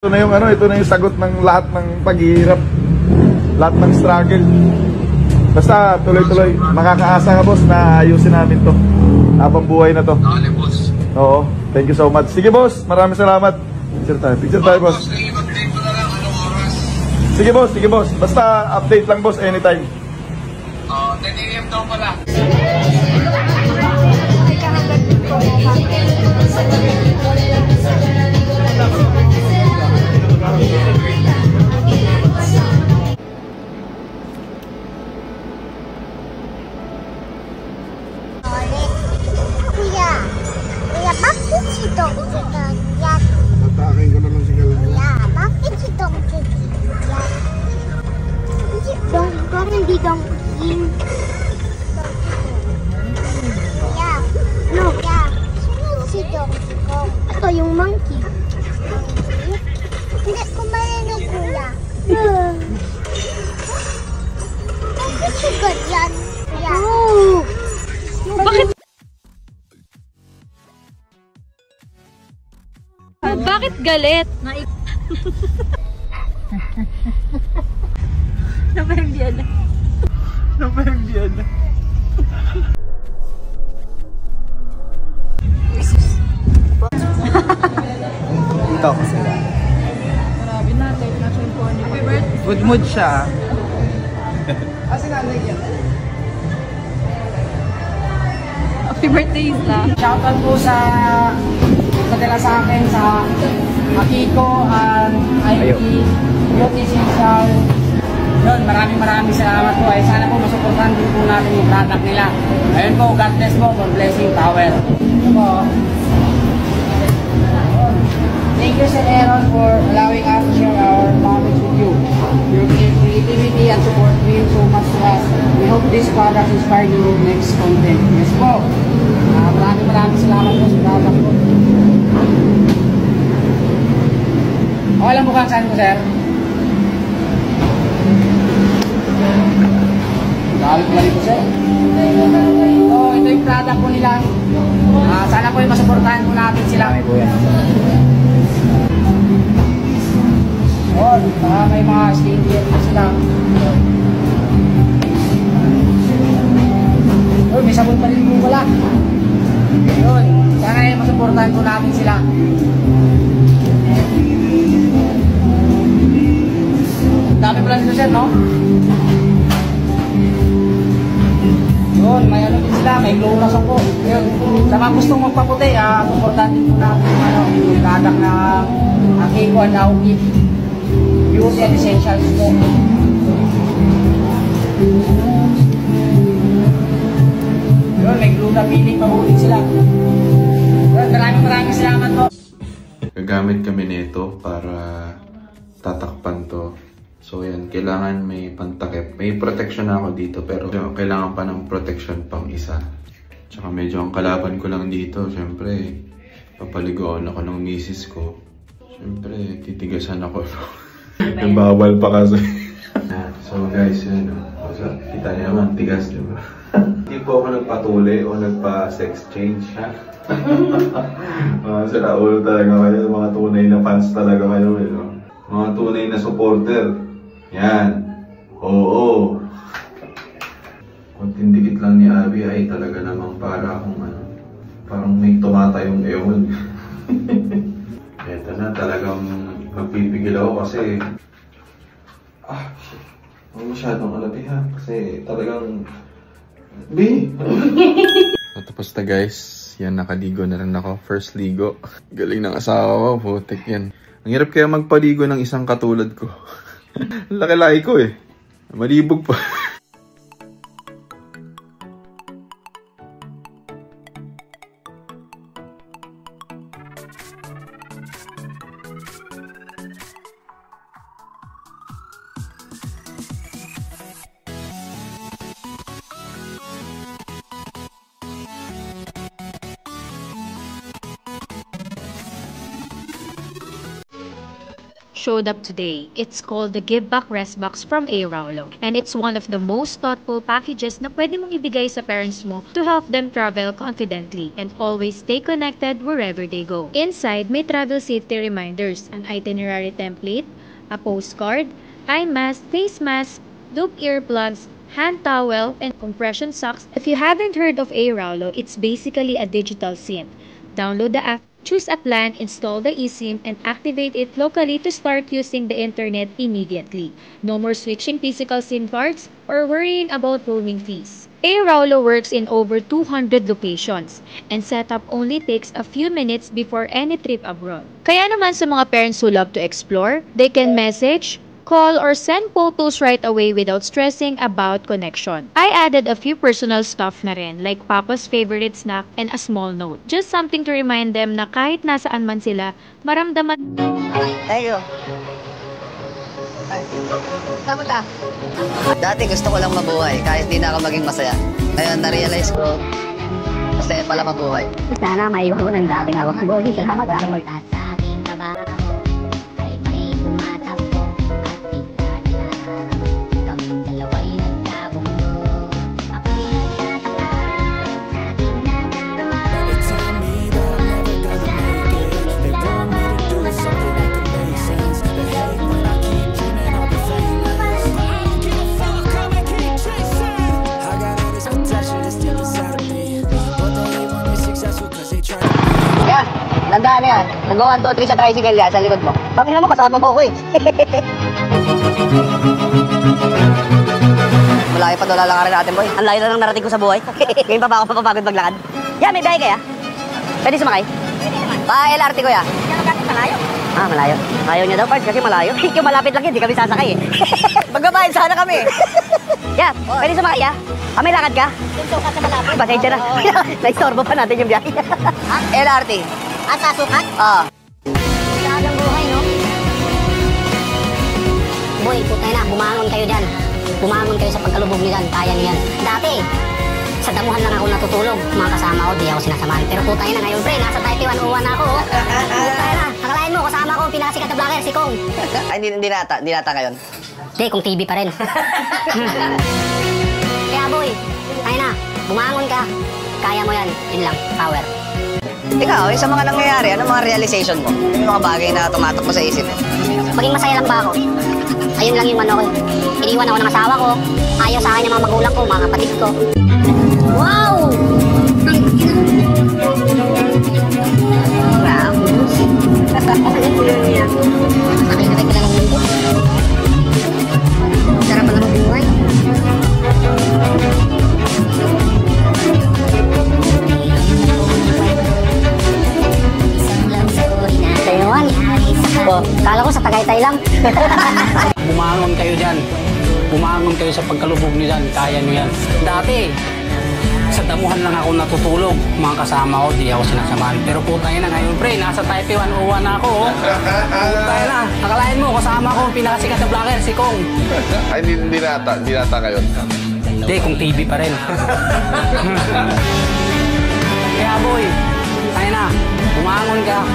Ito na yung ito na yung sagot ng lahat ng paghihirap, lahat ng struggle. Basta tuloy-tuloy, makakaasa ka boss na ayusin namin to habang buhay na to. Oo, thank you so much. Sige boss, maraming salamat. Picture tayo boss. Sige boss, basta update lang boss anytime. 10 AM daw pala. Kuya, bakit si Dong yan? Matakin ko na lang si Galang. Kuya, bakit si Dong yan? Hindi Dong King. Kuya, no, kuya, si Dong Kong. Ito yung monkey. Hindi ko marinig kuya. Bakit si ganyan? Kuya. Oh! Bakit? Bakit galit? Napahimbiyan na. Napahimbiyan na. Ito ako sila. Grabe natin. Nasa yung phone ni Happy birthday. Good mood siya. Happy birthday, Isla. Shoutout po sa padala sa akin sa Akiko and IT Beauty Essential. Yun, maraming salamat po. Ay, sana po masuportahan din po natin yung product nila. Ayun po, God bless po for blessing power. Ito po. Thank you Sir Aaron for allowing us to share our knowledge with you. Your creativity and support mean so much to us. We hope this product inspire you next content. Yes po. Maraming salamat po sa product po. Okay lang po kang saan ko, sir? Galit ko po, sir. Ito yung product po nila. Sana po yung masuportahan po natin sila. May mga skincare po sila. May sabon pa rin po wala. Yun, sana yung masuportahan po natin sila. Dami pala dito sir, no? Yun, may din sila, may glow na sa po. Yun, sa mga gustong magpaputi, suportahan din po natin yung product ng Akiko and Aoki Beauty and Essentials po. Yun, may glow na feeling pa po din sila. Yun, maraming salamat po. Gagamit kami nito para tatakpan to. So yan, kailangan may pantakip. May protection na ako dito pero kailangan pa ng protection pang isa. Tsaka medyo ang kalaban ko lang dito, syempre papaligoan ako ng misis ko. Syempre titigasan ako. Bawal pa kasi. So guys, yun. Kita niyo naman, tigas diba? Hindi po ako nagpatuli o nagpa-sex change. Sila ulo talaga kayo, mga tunay na fans talaga kayo. Mga tunay na supporter. Yan. Oo. Kunting dikit lang ni Abby ay talaga namang para akong parang may tumatayong ewan. Eto na, talagang magpipigil ako kasi huwag masyadong alabi ha. Kasi talagang Tapos na guys. Yan, nakaligo na rin ako. First ligo. Galing ng asawa ko. Putik yan. Ang hirap kaya magpaligo ng isang katulad ko. Laki-laki ko eh. Malibog pa. showed up today. It's called the Give Back Rest Box from A. Raulo. And it's one of the most thoughtful packages na pwede mong ibigay sa parents mo to help them travel confidently and always stay connected wherever they go. Inside, may travel safety reminders, an itinerary template, a postcard, eye mask, face mask, loop earplugs, hand towel, and compression socks. If you haven't heard of A. Raulo, it's basically a digital SIM. Download the app, choose a plan, install the eSIM, and activate it locally to start using the internet immediately. No more switching physical SIM cards or worrying about roaming fees. A. Raulo works in over 200 locations, and setup only takes a few minutes before any trip abroad. Kaya naman sa mga parents who love to explore, they can message, call, or send photos right away without stressing about connection. I added a few personal stuff na rin, like Papa's favorite snack and a small note. Just something to remind them na kahit nasaan man sila, maramdaman. Thank you. Kamusta? Dati gusto ko lang mabuhay kahit di na ako maging masaya. Ngayon na-realize ko, masaya pala mabuhay. Sana maiwan ko ng dating ako. Bogi, salamat ako magtaas sa aking trabaho. Ay may tumatakbo at bigla nilalang. Kaming dalawa'y nagkabunggo. Ako'y nagtataka sa aking nagagawa. They tell me that I'm never gonna make it. They want me to do something that can make sense. They hate when I keep dreaming I'll be famous. I don't give a fuck, I'ma keep chasing. I got all this potential that's still inside of me, but they hate when you're successful 'cause they try to. Yan, tandaan yan. Nag-1, 2, 3 sa tricycle yan, sa likod mo. Pakinggan mo, kasama mo ako eh. Malayo pa daw lalakarin natin, boy. Ang layo na lang narating ko sa buhay. Ngayon pa ba ako mapapagod maglakad? Yeah, may biyahe kaya? Pwede sumakay? Pa-LRT ko ya. Malayo. Ah, malayo. Ayaw niya daw, Pards, kasi malayo. Yung malapit lang yun, di kami sasakay eh. Magbabayad sana kami. Yeah, pwede sumakay ya? Ah, may lakad ka? Sukat sa malapit. Pasensya na. Naistorbo pa natin yung biyahe. LRT. At sa sukat? Oo. Talagang buhay, no? Boy, putay na, bumangon kayo dyan. Bumangon kayo sa pagkalubog niyan, kaya niyan. Dati, sa damuhan lang ako natutulog. Mga kasama ko, di ako sinasamahan. Pero putay na ngayon, pre, nasa Taipei 101 na ako. Putay na, akalain mo, kasama ko ang pinakasikat na vlogger, si Kong. Ay, hindi nata ngayon. Hindi, kung TV pa rin. Kaya boy, tayo na, bumangon ka. Kaya mo yan, yun lang, power. Ikaw, sa mga nangyayari, ano mga realization mo? Ano yung mga bagay na tumatak mo sa isip? Maging masaya lang ba ako? Ayun lang yung ano ko. Iniwan ako ng asawa ko. Ayaw sa akin yung mga magulang ko, mga kapatid ko. Wow! Ramos. Nakikita ko lang ang mundo. Sarap pa lang buhay. Taiwan. Kala ko sa Tagaytay lang. Bumangon kayo dyan. Bumangon kayo sa pagkalubog niyo dyan. Kaya niyo yan. Dati, sa damuhan lang ako natutulog. Mga kasama ko, di ako sinasamahan. Pero putay na ngayon, pre, nasa Taipei 101 na ako. Oh. Putay na. Akalain mo, kasama ko ang pinakasikat na vlogger, si Kong. Ay, hindi nata ngayon. Hindi, kung TV pa rin. Kaya boy, tayo na. Bumangon ka.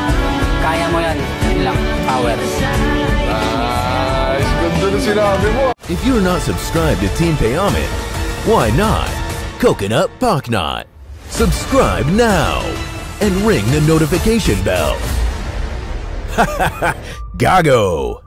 Kaya mo yan. Yun lang. Power. Nice. Ganda na sinabi mo. If you're not subscribed to Team Payaman, why not? Coconut Pocknot. Subscribe now and ring the notification bell. Gago!